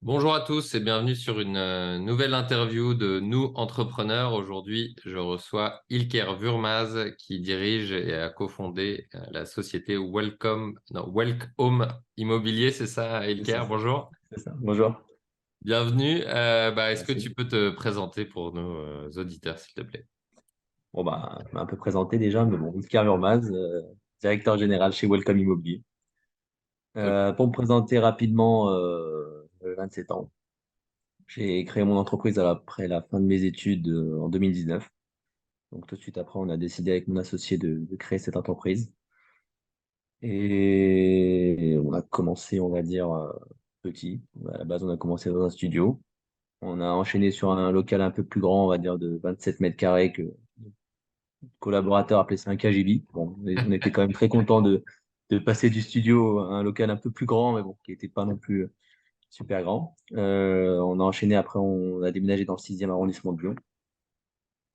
Bonjour à tous et bienvenue sur une nouvelle interview de Nous Entrepreneurs. Aujourd'hui, je reçois Ilker Vurmaz qui dirige et a cofondé la société Welk Home Immobilier, c'est ça, C'est Ilker? ça, Bonjour. c'est ça. Bonjour. Bienvenue. Est-ce que tu Merci. peux te présenter pour nos auditeurs, s'il te plaît? Bon, je m'ai un peu présenté déjà, mais bon, Oscar Urmaz, directeur général chez Welcome Immobilier. Ok. Pour me présenter rapidement, 27 ans. J'ai créé mon entreprise après la fin de mes études en 2019. Donc tout de suite après, on a décidé avec mon associé de créer cette entreprise. Et on a commencé, on va dire, petit. À la base, on a commencé dans un studio. On a enchaîné sur un local un peu plus grand, on va dire de 27 mètres carrés que collaborateur appelait ça un KGB. Bon, on était quand même très content de passer du studio à un local un peu plus grand, mais bon, qui n'était pas non plus super grand. On a enchaîné après, on a déménagé dans le 6e arrondissement de Lyon.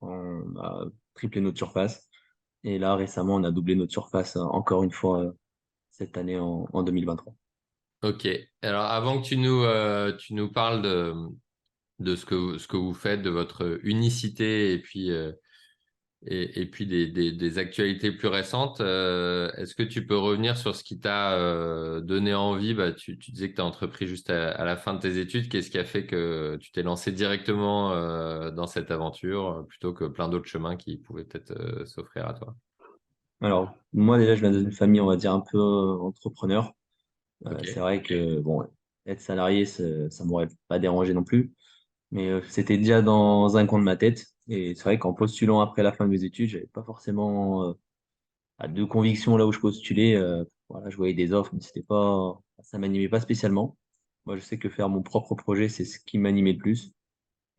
On a triplé notre surface. Et là, récemment, on a doublé notre surface encore une fois cette année en 2023. Ok. Alors, avant que tu nous parles de ce que vous faites, de votre unicité et puis des actualités plus récentes, est-ce que tu peux revenir sur ce qui t'a donné envie? Tu disais que tu as entrepris juste à la fin de tes études. Qu'est-ce qui a fait que tu t'es lancé directement dans cette aventure plutôt que plein d'autres chemins qui pouvaient peut-être s'offrir à toi? Alors, moi, déjà, je viens d'une famille, on va dire, un peu entrepreneur. Ok. C'est vrai que, bon, être salarié, ça m'aurait pas dérangé non plus. Mais c'était déjà dans un coin de ma tête. Et c'est vrai qu'en postulant après la fin de mes études, j'avais pas forcément de conviction là où je postulais. Voilà, je voyais des offres, mais c'était pas, ça m'animait pas spécialement. Moi, je sais que faire mon propre projet, c'est ce qui m'animait le plus.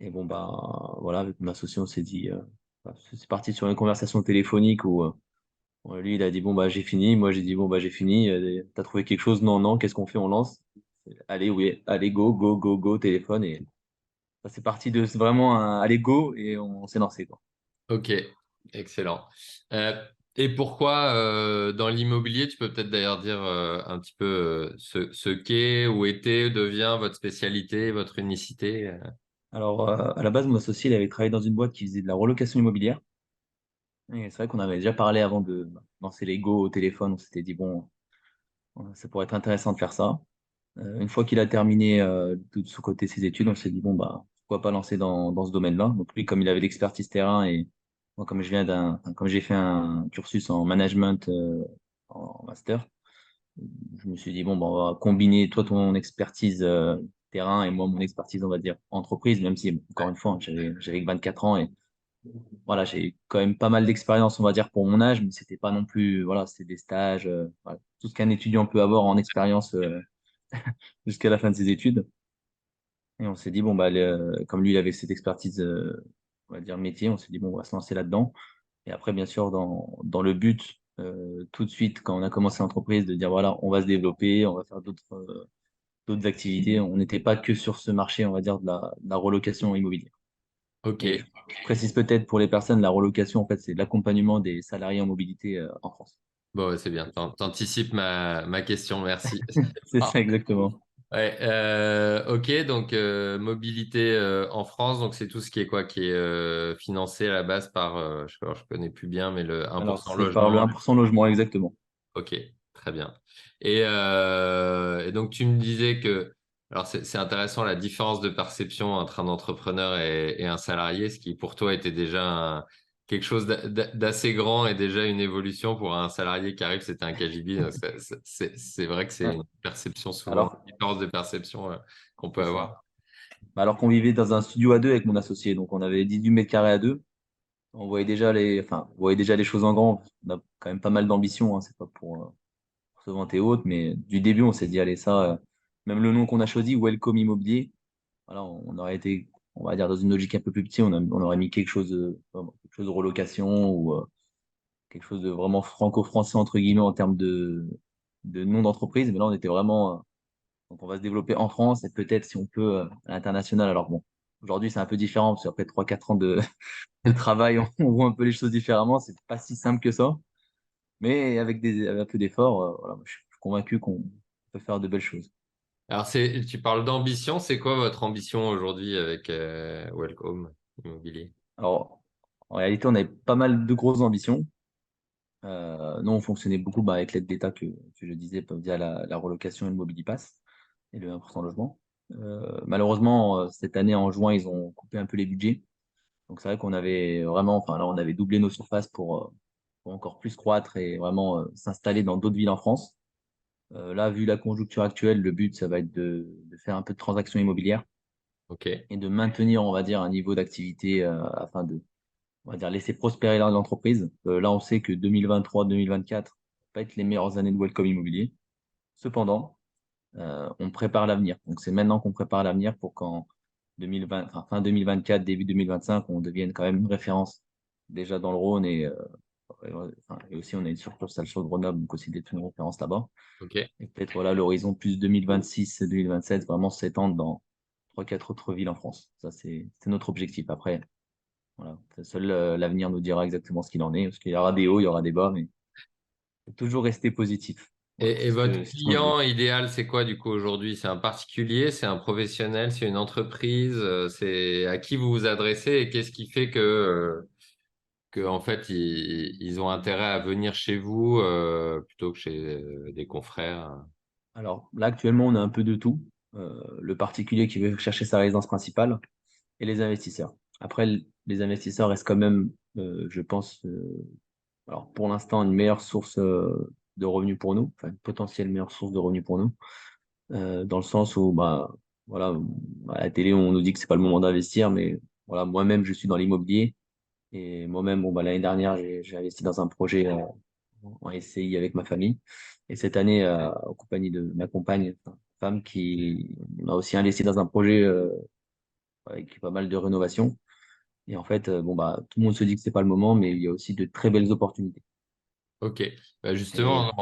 Et bon, voilà, avec ma associé, on s'est dit, c'est parti sur une conversation téléphonique où lui, il a dit, bon, j'ai fini. Moi, j'ai dit, bon, j'ai fini. T'as trouvé quelque chose? Non, non, qu'est-ce qu'on fait? On lance. Allez, oui, allez, go, go, go, go, téléphone. Et ça, c'est parti de vraiment un allez, go, et on s'est lancé, quoi. Ok, excellent. Euh, et pourquoi dans l'immobilier, tu peux peut-être d'ailleurs dire un petit peu ce qu'est ou était, devient votre spécialité, votre unicité. Alors, à la base, mon associé, il avait travaillé dans une boîte qui faisait de la relocation immobilière. Et c'est vrai qu'on avait déjà parlé avant de lancer les go au téléphone. On s'était dit, bon, ça pourrait être intéressant de faire ça. Une fois qu'il a terminé tout de son côté ses études, on s'est dit, bon, pourquoi pas lancer dans ce domaine-là. Donc, lui, comme il avait l'expertise terrain et moi, comme j'ai fait un cursus en management en master, je me suis dit, bon, on va combiner toi ton expertise terrain et moi mon expertise, on va dire, entreprise, même si, encore une fois, hein, j'avais que 24 ans et voilà, j'ai quand même pas mal d'expérience, on va dire, pour mon âge, mais c'était pas non plus, voilà, c'était des stages, voilà, tout ce qu'un étudiant peut avoir en expérience jusqu'à la fin de ses études. Et on s'est dit, comme lui, il avait cette expertise, on va dire, métier, on s'est dit, bon, on va se lancer là-dedans. Et après, bien sûr, dans le but, tout de suite, quand on a commencé l'entreprise, de dire, voilà, on va se développer, on va faire d'autres activités. On n'était pas que sur ce marché, on va dire, de la relocation immobilière. Ok, Et je précise peut-être pour les personnes, la relocation, en fait, c'est l'accompagnement des salariés en mobilité en France. bon, ouais, c'est bien. T'anticipes ma question, merci. C'est Ah, ça exactement. ouais, ok, donc mobilité en France, donc c'est tout ce qui est quoi, qui est financé à la base par, je connais plus bien, mais le Alors, 1% c'est par le logement. 1% logement, exactement. Ok, très bien. Et donc, tu me disais que, alors c'est intéressant la différence de perception entre un entrepreneur et un salarié, ce qui pour toi était déjà quelque chose d'assez grand et déjà une évolution pour un salarié qui arrive, c'était un KGB. Donc c'est vrai que c'est Ouais. une perception souvent, Alors, une différence de perception qu'on peut c'est ça. avoir. Alors qu'on vivait dans un studio à deux avec mon associé, donc on avait 18 mètres carrés à deux. On voyait déjà les choses en grand. On a quand même pas mal d'ambition, hein, c'est pas pour se vanter haute, mais du début, on s'est dit, allez, même le nom qu'on a choisi, Welcome Immobilier, voilà, on aurait été, on va dire, dans une logique un peu plus petite, on aurait mis quelque chose de relocation ou quelque chose de vraiment franco-français, entre guillemets, en termes de nom d'entreprise. Mais là, on était vraiment, donc on va se développer en France et peut-être si on peut à l'international. Alors bon, aujourd'hui, c'est un peu différent parce qu'après 3 4 ans de travail, on voit un peu les choses différemment. C'est pas si simple que ça. Mais avec un peu d'effort, voilà, moi, je suis convaincu qu'on peut faire de belles choses. Alors, tu parles d'ambition. C'est quoi votre ambition aujourd'hui avec Welcome Immobilier? Alors, en réalité, on avait pas mal de grosses ambitions. Nous, on fonctionnait beaucoup avec l'aide d'État que je disais via la relocation et le Mobilipass et le 1% logement. Malheureusement, cette année, en juin, ils ont coupé un peu les budgets. Donc, c'est vrai qu'on avait vraiment, enfin là, on avait doublé nos surfaces pour encore plus croître et vraiment s'installer dans d'autres villes en France. Là, vu la conjoncture actuelle, le but, ça va être de faire un peu de transactions immobilières Ok, et de maintenir, on va dire, un niveau d'activité afin de, on va dire, laisser prospérer l'entreprise. Là, on sait que 2023-2024 vont pas être les meilleures années de Welcome Immobilier. Cependant, on prépare l'avenir. Donc, c'est maintenant qu'on prépare l'avenir pour qu'en 2020, enfin, fin 2024, début 2025, on devienne quand même une référence déjà dans le Rhône et aussi on a une succursale sur Grenoble, donc aussi d'être une référence là-bas. ok. Et peut-être voilà l'horizon plus 2026-2027, vraiment s'étendre dans trois, quatre autres villes en France. Ça, c'est notre objectif. Après, voilà, seul l'avenir nous dira exactement ce qu'il en est, parce qu'il y aura des hauts, il y aura des bas, mais il faut toujours rester positif. Voilà, Et votre c'est ce qu'on se dit. client idéal, c'est quoi du coup aujourd'hui? C'est un particulier, c'est un professionnel, c'est une entreprise, c'est à qui vous vous adressez et qu'est-ce qui fait que en fait ils ont intérêt à venir chez vous plutôt que chez des confrères? Alors là, actuellement, on a un peu de tout. Le particulier qui veut chercher sa résidence principale et les investisseurs. Après, les investisseurs restent quand même, je pense, alors pour l'instant, une meilleure source de revenus pour nous, enfin une potentielle meilleure source de revenus pour nous, dans le sens où, bah, voilà, à la télé, on nous dit que c'est pas le moment d'investir, mais voilà, moi-même, je suis dans l'immobilier et moi-même, bon, bah, l'année dernière, j'ai investi dans un projet en SCI avec ma famille. Et cette année, en compagnie de ma compagne, enfin, femme, qui on a aussi investi dans un projet avec pas mal de rénovation. Et en fait, bon, bah, tout le monde se dit que c'est pas le moment, mais il y a aussi de très belles opportunités. Ok. Bah, Et justement,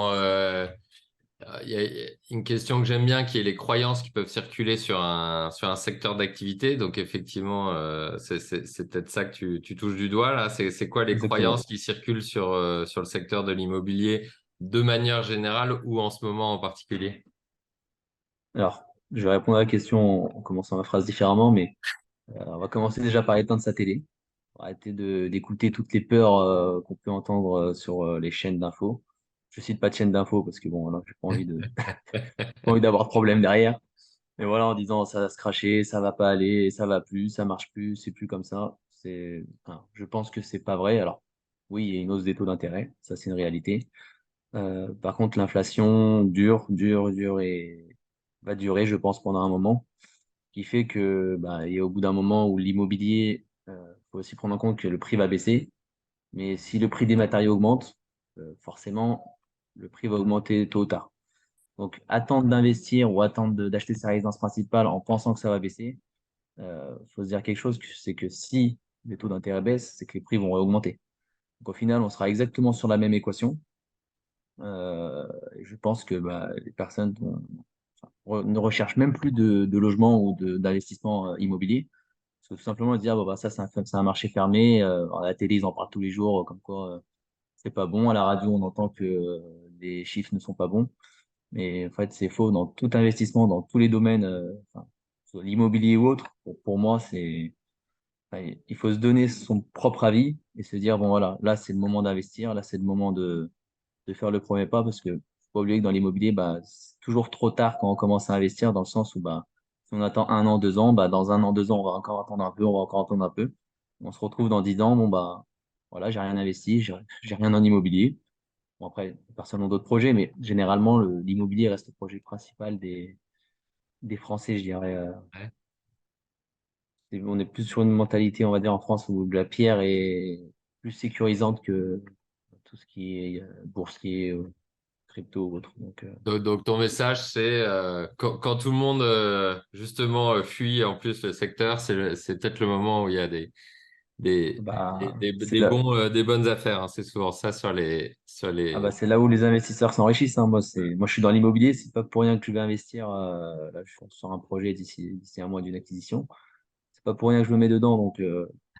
il y a une question que j'aime bien qui est les croyances qui peuvent circuler sur un secteur d'activité. Donc effectivement, c'est peut-être ça que tu touches du doigt là. C'est quoi les exactement. croyances qui circulent sur le secteur de l'immobilier de manière générale ou en ce moment en particulier? Alors, je vais répondre à la question en commençant ma phrase différemment, mais on va commencer déjà par éteindre sa télé. Arrêter d'écouter toutes les peurs qu'on peut entendre sur les chaînes d'infos. Je cite pas de chaîne d'infos parce que bon, là, j'ai pas envie d'avoir de problème derrière. Mais voilà, en disant ça va se cracher, ça va pas aller, ça va plus, ça marche plus, c'est plus comme ça. Enfin, je pense que c'est pas vrai. Alors, oui, il y a une hausse des taux d'intérêt, ça c'est une réalité. Par contre, l'inflation dure et va durer, je pense, pendant un moment, qui fait que bah, il y a au bout d'un moment où l'immobilier, faut aussi prendre en compte que le prix va baisser. Mais si le prix des matériaux augmente, forcément, le prix va augmenter tôt ou tard. Donc, attendre d'investir ou attendre d'acheter sa résidence principale en pensant que ça va baisser, faut se dire quelque chose, c'est que si les taux d'intérêt baissent, c'est que les prix vont augmenter. Donc, au final, on sera exactement sur la même équation. Et je pense que bah, les personnes ne recherchent même plus de logement ou d'investissement immobilier. Parce que tout simplement se dire, bon, bah, ça, c'est un marché fermé. À la télé, ils en parlent tous les jours, comme quoi c'est pas bon. À la radio, on entend que les chiffres ne sont pas bons. Mais en fait, c'est faux dans tout investissement, dans tous les domaines, enfin, soit l'immobilier ou autre. Pour moi, enfin, il faut se donner son propre avis et se dire, bon voilà, là, c'est le moment d'investir, là, c'est le moment de faire le premier pas parce que faut pas oublier que dans l'immobilier, bah, c'est toujours trop tard quand on commence à investir dans le sens où, bah, si on attend un an, 2 ans, bah, dans un an, 2 ans, on va encore attendre un peu, on va encore attendre un peu. On se retrouve dans 10 ans, bon, bah, voilà, j'ai rien investi, j'ai rien en immobilier. Bon, après, personne n'a d'autres projets, mais généralement, l'immobilier reste le projet principal des Français, je dirais. Ouais. On est plus sur une mentalité, on va dire, en France où la pierre est plus sécurisante que tout ce qui est boursier, crypto ou autre. Donc, Donc, ton message, c'est quand tout le monde justement fuit en plus le secteur, c'est peut-être le moment où il y a des, bah, des bonnes affaires, hein. C'est souvent ça sur ah bah, les... c'est là où les investisseurs s'enrichissent, hein. Moi, je suis dans l'immobilier, c'est pas pour rien que je vais investir. Là, je suis sur un projet d'ici un mois d'une acquisition. C'est pas pour rien que je me mets dedans. Donc,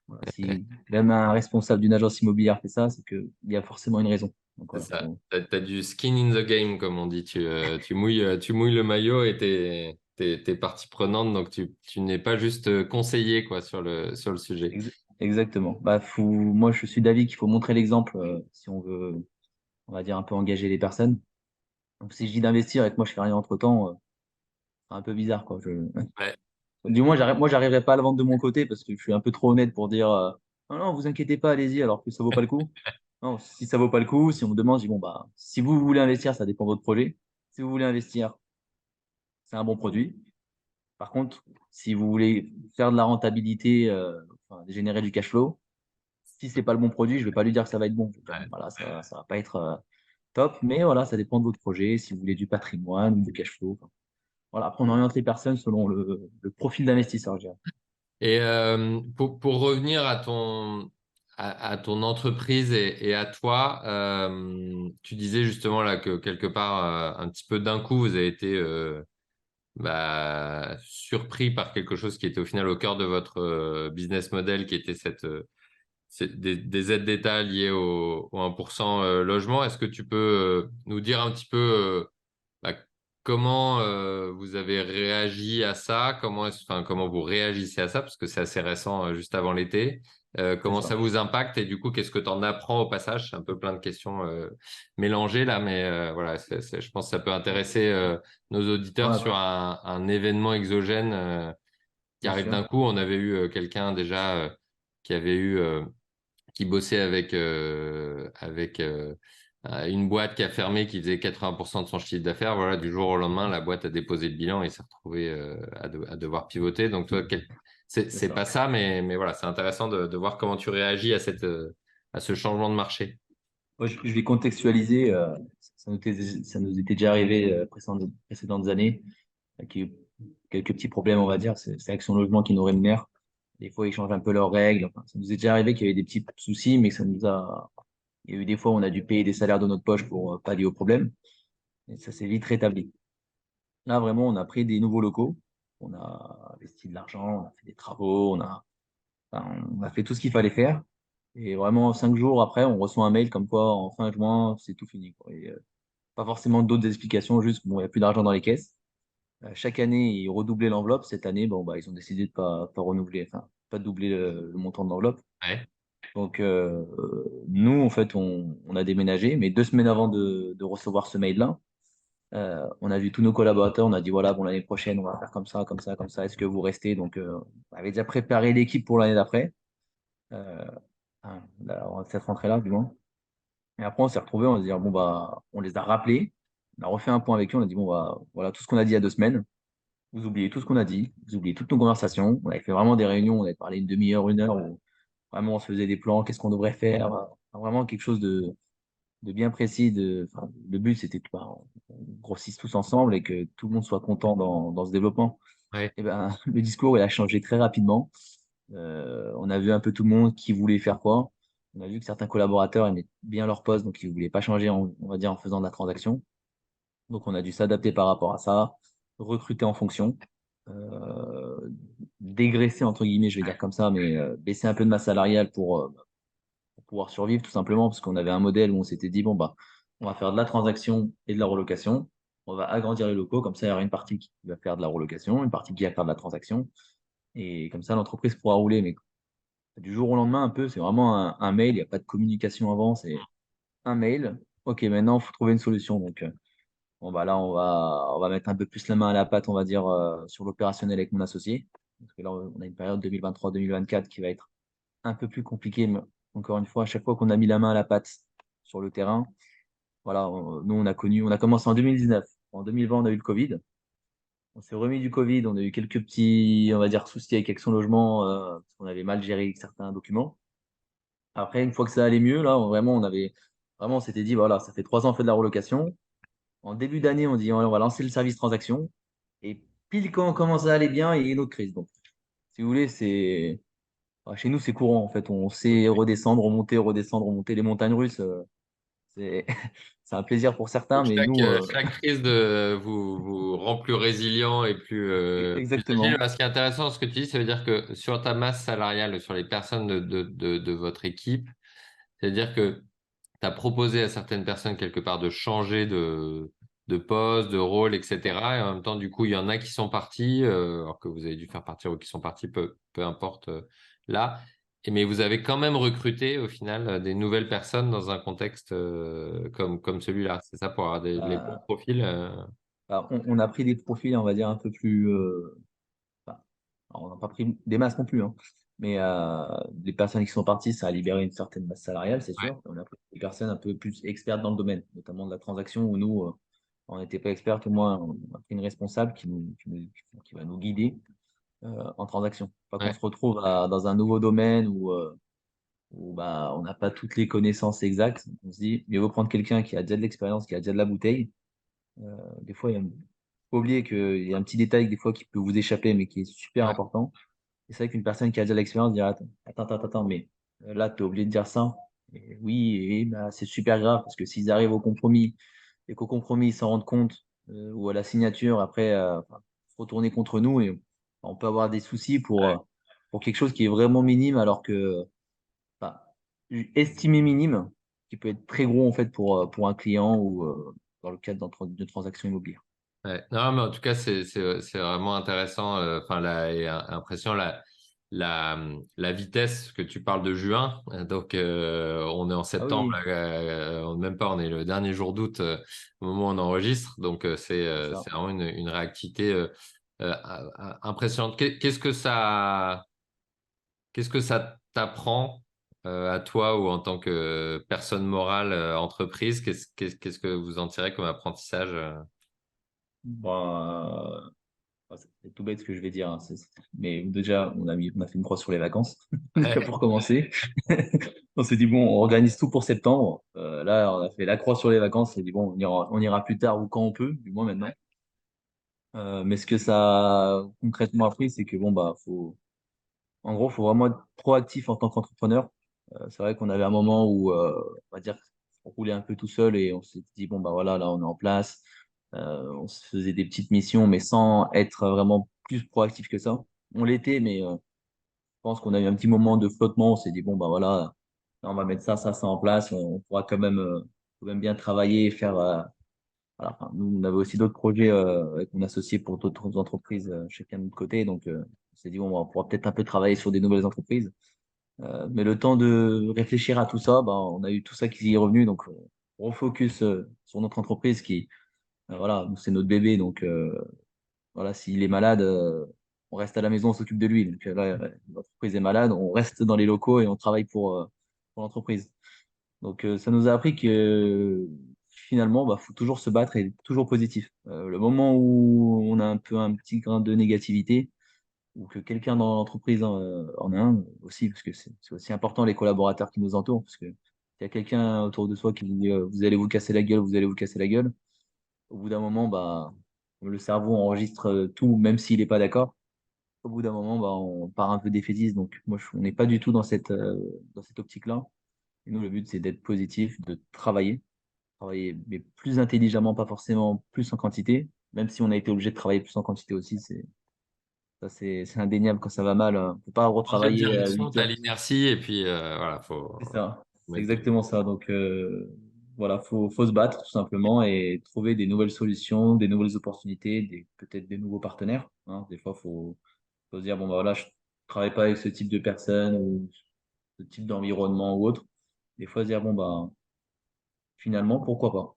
voilà, si même un responsable d'une agence immobilière fait ça, c'est qu'il y a forcément une raison. Donc, C'est voilà, ça. T'as du skin in the game, comme on dit. Tu mouilles le maillot et t'es partie prenante, donc tu n'es pas juste conseiller quoi, sur le sujet. Exactement. Bah, moi, je suis d'avis qu'il faut montrer l'exemple si on veut, on va dire, un peu engager les personnes. Donc, si je dis d'investir et que moi, je fais rien entre-temps, c'est un peu bizarre, quoi. Ouais. Du moins, moi, j'arriverai pas à le vendre de mon côté parce que je suis un peu trop honnête pour dire non, non, vous inquiétez pas, allez-y, alors que ça vaut pas le coup. Non, si ça vaut pas le coup, si on me demande, je dis bon, bah, si vous voulez investir, ça dépend de votre projet. Si vous voulez investir, c'est un bon produit. Par contre, si vous voulez faire de la rentabilité, enfin, générer du cash flow, si c'est pas le bon produit, je vais pas lui dire que ça va être bon. Je vais dire, bon, voilà, ça va pas être top, mais voilà, ça dépend de votre projet. Si vous voulez du patrimoine ou du cash flow. Enfin, voilà, après, on oriente les personnes selon le profil d'investisseur, je dirais. Et pour revenir à ton entreprise et à toi, tu disais justement là que quelque part, un petit peu d'un coup, vous avez été surpris par quelque chose qui était au final au cœur de votre business model, qui était des aides d'État liées au 1% logement. Est-ce que tu peux nous dire un petit peu bah, comment vous avez réagi à ça? Enfin, comment vous réagissez à ça? Parce que c'est assez récent, juste avant l'été. C'est Comment ça ça. vous impacte? Et du coup, qu'est-ce que tu en apprends au passage? C'est un peu plein de questions mélangées là, mais voilà, je pense que ça peut intéresser nos auditeurs Ouais, sur un événement exogène qui bien arrive sûr. d'un coup. On avait eu quelqu'un déjà qui avait eu qui bossait avec une boîte qui a fermé, qui faisait 80% de son chiffre d'affaires. Voilà, du jour au lendemain, la boîte a déposé le bilan et s'est retrouvée à devoir pivoter. Donc, toi, C'est c'est ça. pas ça, mais voilà, c'est intéressant de voir comment tu réagis à ce changement de marché. Moi, je vais contextualiser. Ça nous était déjà arrivé précédentes années, avec quelques petits problèmes, on va dire. C'est Action Logement qui nous rémunère. Des fois, ils changent un peu leurs règles. Enfin, ça nous est déjà arrivé qu'il y avait des petits soucis, mais que ça nous a. Il y a eu des fois où on a dû payer des salaires de notre poche pour pallier au problème. Et ça s'est vite rétabli. Là, vraiment, on a pris des nouveaux locaux. On a investi de l'argent, on a fait des travaux, on a fait tout ce qu'il fallait faire. Et vraiment, 5 jours après, on reçoit un mail comme quoi, en fin juin, c'est tout fini, quoi. Et, pas forcément d'autres explications, juste bon, il n'y a plus d'argent dans les caisses. Chaque année, ils redoublaient l'enveloppe. Cette année, bon, bah, ils ont décidé de pas renouveler, enfin, pas de doubler le montant de l'enveloppe. Ouais, Donc, nous, en fait, on a déménagé, mais 2 semaines avant de recevoir ce mail-là, on a vu tous nos collaborateurs, on a dit voilà, bon, l'année prochaine, on va faire comme ça, comme ça, comme ça. Est-ce que vous restez? Donc, on avait déjà préparé l'équipe pour l'année d'après. Euh, cette rentrée-là, du moins. Et après, on s'est retrouvés, on s'est dit, bon, bah, on les a rappelés, on a refait un point avec eux, on a dit, bon, bah, voilà tout ce qu'on a dit il y a 2 semaines. Vous oubliez tout ce qu'on a dit, vous oubliez toutes nos conversations. On avait fait vraiment des réunions, on avait parlé une demi-heure, 1 heure, où vraiment on se faisait des plans, qu'est-ce qu'on devrait faire. Vraiment quelque chose de bien précis. Enfin, le but, c'était que bah, on grossisse tous ensemble et que tout le monde soit content dans ce développement. ouais, Et ben, le discours, il a changé très rapidement. On a vu un peu tout le monde qui voulait faire quoi. On a vu que certains collaborateurs aimaient bien leur poste, donc ils ne voulaient pas changer, on va dire, en faisant de la transaction. Donc on a dû s'adapter par rapport à ça, recruter en fonction, euh, dégraisser, entre guillemets, je vais dire comme ça, mais baisser un peu de masse salariale pour pouvoir survivre, tout simplement, parce qu'on avait un modèle où on s'était dit, bon, bah, on va faire de la transaction et de la relocation. On va agrandir les locaux, comme ça, il y aura une partie qui va faire de la relocation, une partie qui va faire de la transaction. Et comme ça, l'entreprise pourra rouler. Mais du jour au lendemain, un peu, c'est vraiment un mail, il n'y a pas de communication avant, c'est un mail. Ok, maintenant, il faut trouver une solution. Donc, bon, bah là, on va mettre un peu plus la main à la pâte, on va dire, sur l'opérationnel avec mon associé. Parce que là, on a une période 2023-2024 qui va être un peu plus compliquée. Mais encore une fois, à chaque fois qu'on a mis la main à la pâte sur le terrain, voilà, nous, on a commencé en 2019. En 2020, on a eu le Covid. On s'est remis du Covid, on a eu quelques petits, on va dire, soucis avec Action Logement, parce qu'on avait mal géré certains documents. Après, une fois que ça allait mieux, là, on s'était dit, voilà, ça fait 3 ans qu'on fait de la relocation. En début d'année, on dit, on va lancer le service transaction. Et pile quand on commence à aller bien, il y a une autre crise. Donc, si vous voulez, chez nous, c'est courant, en fait. On sait redescendre, remonter, redescendre, remonter les montagnes russes. C'est c'est un plaisir pour certains, donc mais chaque, nous, chaque crise vous rend plus résilient et plus agile. exactement. Ce qui est intéressant, ce que tu dis, ça veut dire que sur ta masse salariale, sur les personnes de votre équipe, c'est-à-dire que tu as proposé à certaines personnes quelque part de changer de postes, de rôles, etc. Et en même temps, du coup, il y en a qui sont partis, alors que vous avez dû faire partir ou qui sont partis, peu importe là. Mais vous avez quand même recruté au final des nouvelles personnes dans un contexte comme celui-là. C'est ça pour avoir les bons Euh, profils. on a pris des profils, on va dire, un peu plus. Enfin, alors, on n'a pas pris des masses non plus, hein. Mais les personnes qui sont parties, ça a libéré une certaine masse salariale, c'est Ouais, sûr. On a pris des personnes un peu plus expertes dans le domaine, notamment de la transaction, où nous, on n'était pas experts. Au moins, on a pris une responsable qui va nous guider en transaction. Pas qu'on ouais, se retrouve dans un nouveau domaine où bah, on n'a pas toutes les connaissances exactes. On se dit, mieux vaut prendre quelqu'un qui a déjà de l'expérience, qui a déjà de la bouteille. Des fois, il faut oublier qu'il y a un petit détail des fois qui peut vous échapper, mais qui est super ouais, important. Et c'est vrai qu'une personne qui a déjà l'expérience dira, attends, mais là, tu es obligé de dire ça. Et oui, et, bah, c'est super grave parce que s'ils arrivent au compromis et qu'au compromis, ils s'en rendent compte, ou à la signature, après, enfin, se retourner contre nous, et on peut avoir des soucis pour quelque chose qui est vraiment minime, alors que, enfin, estimé minime, qui peut être très gros en fait pour un client ou dans le cadre de transactions immobilières. ouais. Non, mais en tout cas, c'est vraiment intéressant. Enfin, et impressionnant la vitesse que tu parles de juin. Donc, on est en Ah septembre, oui, là, même pas, on est le dernier jour d'août au moment où on enregistre. Donc, c'est ça. c'est vraiment une réactivité impressionnante. Qu'est-ce que ça t'apprend à toi ou en tant que personne morale, entreprise? Qu'est-ce que vous en tirez comme apprentissage? Bon, c'est tout bête ce que je vais dire, hein. Mais déjà, on a fait une croix sur les vacances, déjà Ouais, pour commencer. On s'est dit, bon, on organise tout pour septembre. Là, on a fait la croix sur les vacances. On s'est dit, bon, on ira plus tard ou quand on peut, du moins maintenant. Mais ce que ça a concrètement appris, c'est que bon, bah, en gros, faut vraiment être proactif en tant qu'entrepreneur. C'est vrai qu'on avait un moment où, on va dire, on roulait un peu tout seul et on s'est dit, bon, bah voilà, là, on est en place. On se faisait des petites missions, mais sans être vraiment plus proactif que ça. On l'était, mais je pense qu'on a eu un petit moment de flottement. On s'est dit, bon, bah voilà, là, on va mettre ça en place. On pourra quand même bien travailler et faire. Voilà. Enfin, nous, on avait aussi d'autres projets avec mon associé pour d'autres entreprises, chacun de notre côté. Donc, on s'est dit, bon, on pourra peut-être un peu travailler sur des nouvelles entreprises. Mais le temps de réfléchir à tout ça, bah, on a eu tout ça qui y est revenu. Donc, on refocus sur notre entreprise qui, voilà, c'est notre bébé. Donc, voilà, s'il est malade, on reste à la maison, on s'occupe de lui. Donc, là, l'entreprise est malade, on reste dans les locaux et on travaille pour l'entreprise. Donc, ça nous a appris que finalement, bah, faut toujours se battre et être toujours positif. Le moment où on a un peu un petit grain de négativité, ou que quelqu'un dans l'entreprise en a un aussi, parce que c'est aussi important les collaborateurs qui nous entourent, parce que s'il y a quelqu'un autour de soi qui vous dit vous allez vous casser la gueule, vous allez vous casser la gueule, au bout d'un moment, bah, le cerveau enregistre tout, même s'il n'est pas d'accord. Au bout d'un moment, bah, on part un peu défaitiste. Donc, moi, on n'est pas du tout dans cette optique-là. Et nous, le but, c'est d'être positif, de travailler, mais plus intelligemment, pas forcément plus en quantité, même si on a été obligé de travailler plus en quantité aussi, c'est indéniable quand ça va mal. On peut pas changer de retravailler à direction, 8 t'as heures. l'inertie et puis voilà, C'est faut ça, c'est mettre du. exactement ça. Donc voilà, faut se battre tout simplement et trouver des nouvelles solutions, des nouvelles opportunités, peut-être des nouveaux partenaires, hein. Des fois, faut se dire, bon, bah voilà, je travaille pas avec ce type de personne ou ce type d'environnement ou autre. Des fois, se dire, bon, bah finalement, pourquoi pas?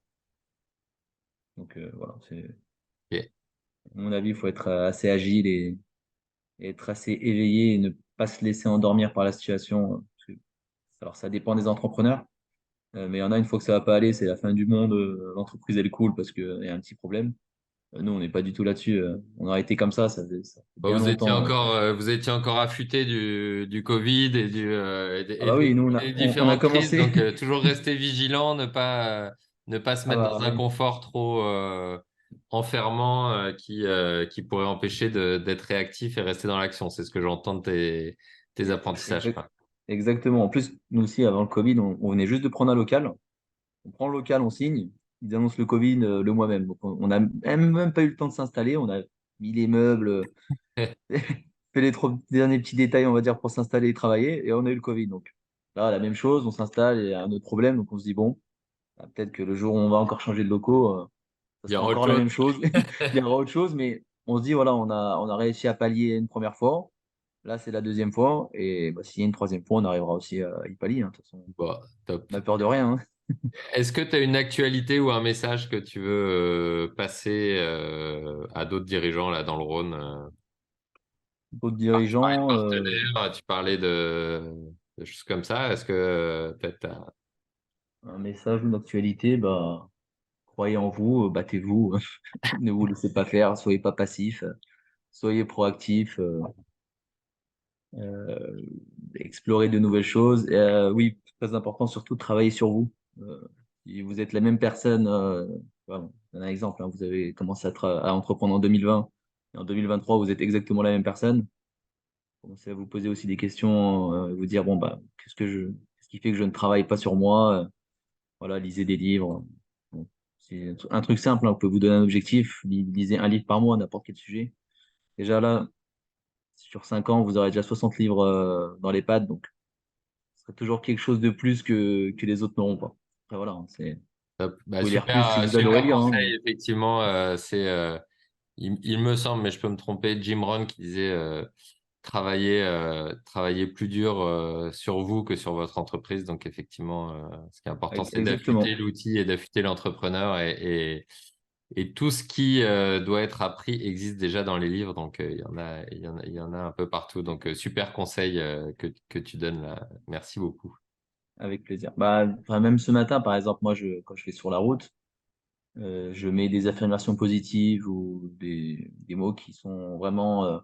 Donc voilà, Ok. à mon avis, il faut être assez agile et être assez éveillé et ne pas se laisser endormir par la situation. Alors, ça dépend des entrepreneurs, mais il y en a, une fois que ça va pas aller, c'est la fin du monde, l'entreprise, elle coule parce qu'il y a un petit problème. Nous, on n'est pas du tout là-dessus. On aurait été comme ça fait Bon, bien longtemps. vous étiez encore affûté du Covid Ah et bah oui, nous, des on a différentes crises, commencé. donc toujours rester vigilant, ne pas se Ah mettre bah dans un oui, confort trop enfermant qui pourrait empêcher d'être réactif et rester dans l'action. C'est ce que j'entends de tes apprentissages, exact- quoi. exactement. En plus, nous aussi, avant le Covid, on venait juste de prendre un local. On prend le local, on signe. Ils annoncent le Covid le mois même. Donc, on n'a même pas eu le temps de s'installer. On a mis les meubles, fait les trois derniers petits détails, on va dire, pour s'installer et travailler, et on a eu le Covid. Donc là, la même chose, on s'installe et il y a un autre problème. Donc on se dit, bon, bah, peut-être que le jour où on va encore changer de locaux, Ça Il y sera aura autre encore la chose. même chose. Il y aura autre chose, mais on se dit, voilà, on a réussi à pallier une première fois. Là, c'est la deuxième fois. Et bah, s'il y a une troisième fois, on arrivera aussi à y pallier, hein. De toute façon, Bon, top. on n'a peur de rien, hein. Est-ce que tu as une actualité ou un message que tu veux passer à d'autres dirigeants là dans le Rhône? D'autres Tu parlais de dirigeants, partenaires, tu parlais de choses comme ça. Est-ce que peut-être un message ou une actualité, bah, croyez en vous, battez-vous, ne vous laissez pas faire, soyez pas passif, soyez proactif, euh, explorez de nouvelles choses. Et, oui, très important, surtout travailler sur vous. Euh, si vous êtes la même personne, voilà, je donne un exemple, hein, vous avez commencé à entreprendre en 2020 et en 2023, vous êtes exactement la même personne. Commencez à vous poser aussi des questions, vous dire, bon, bah, qu'est-ce qui fait que je ne travaille pas sur moi? Voilà, lisez des livres. Bon, c'est un truc simple, hein, vous pouvez vous donner un objectif, lisez un livre par mois, n'importe quel sujet. Déjà là, sur 5 ans, vous aurez déjà 60 livres dans les pattes, donc ce serait toujours quelque chose de plus que les autres n'auront pas. Après, voilà, hein, top. vous Bah, pouvez lire plus si super, vous adorez super lire, hein, conseil, mais effectivement. Il me semble, mais je peux me tromper, Jim Rohn qui disait travailler plus dur sur vous que sur votre entreprise. Donc, effectivement, ce qui est important, c'est d'affûter exactement, l'outil et d'affûter l'entrepreneur. Et tout ce qui doit être appris existe déjà dans les livres. Donc, il y en a un peu partout. Donc, super conseil que tu donnes là. Merci beaucoup. avec plaisir. Bah, enfin, même ce matin, par exemple, moi, quand je vais sur la route, je mets des affirmations positives ou des mots qui sont vraiment,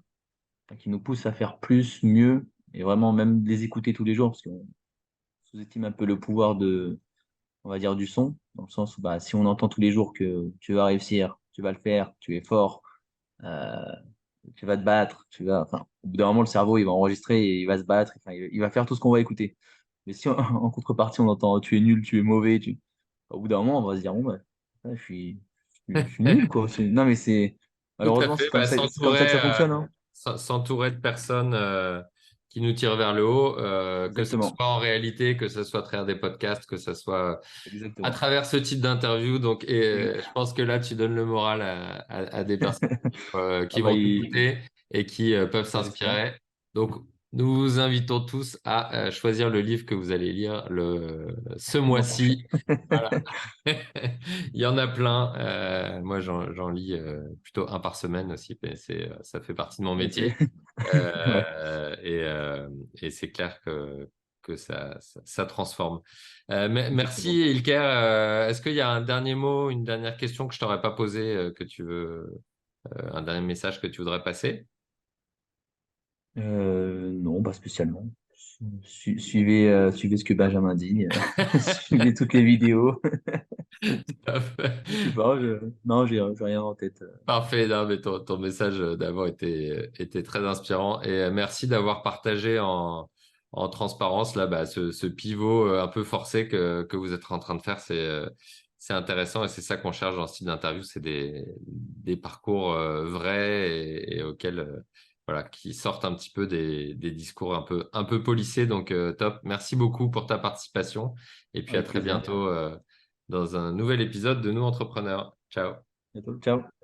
qui nous poussent à faire plus, mieux, et vraiment même les écouter tous les jours, parce qu'on sous-estime un peu le pouvoir on va dire, du son, dans le sens où bah, si on entend tous les jours que tu vas réussir, tu vas le faire, tu es fort, euh, tu vas te battre, enfin, au bout d'un moment, le cerveau, il va enregistrer et il va se battre, enfin, il va faire tout ce qu'on va écouter. Mais si en contrepartie, on entend tu es nul, tu es mauvais, au bout d'un moment, on va se dire, bon, bah, ouais, je suis nul, quoi. Non, mais Tout à malheureusement, fait. Bah, c'est comme ça que ça fonctionne, hein. s'entourer de personnes qui nous tirent vers le haut, que ce Exactement. soit en réalité, que ce soit à travers des podcasts, que ce soit à Exactement. travers ce type d'interview. Donc, Et- je pense que là, tu donnes le moral à des personnes Ah qui bah, vont t'écouter et qui peuvent j'espère. s'inspirer. Donc, nous vous invitons tous à choisir le livre que vous allez lire ce Le mois prochain. mois-ci. Voilà. Il y en a plein. Moi, j'en lis plutôt un par semaine aussi, mais ça fait partie de mon Ok. métier. Ouais. Euh, et euh, et c'est clair que ça transforme. Merci, Exactement. Ilker. Est-ce qu'il y a un dernier mot, une dernière question que je t'aurais pas posée, que tu veux, un dernier message que tu voudrais passer? Non, pas spécialement. Suivez ce que Benjamin dit. Suivez toutes les vidéos. Je sais pas, non, j'ai rien en tête. Parfait, non, mais ton message d'avant était très inspirant et merci d'avoir partagé en transparence là, bah, ce pivot un peu forcé que vous êtes en train de faire. C'est intéressant et c'est ça qu'on cherche dans ce type d'interview, c'est des parcours vrais et auxquels, voilà, qui sortent un petit peu des discours un peu polissés. Donc, top. Merci beaucoup pour ta participation et puis à Avec très plaisir. bientôt dans un nouvel épisode de Nous Entrepreneurs. Ciao. À bientôt. Ciao.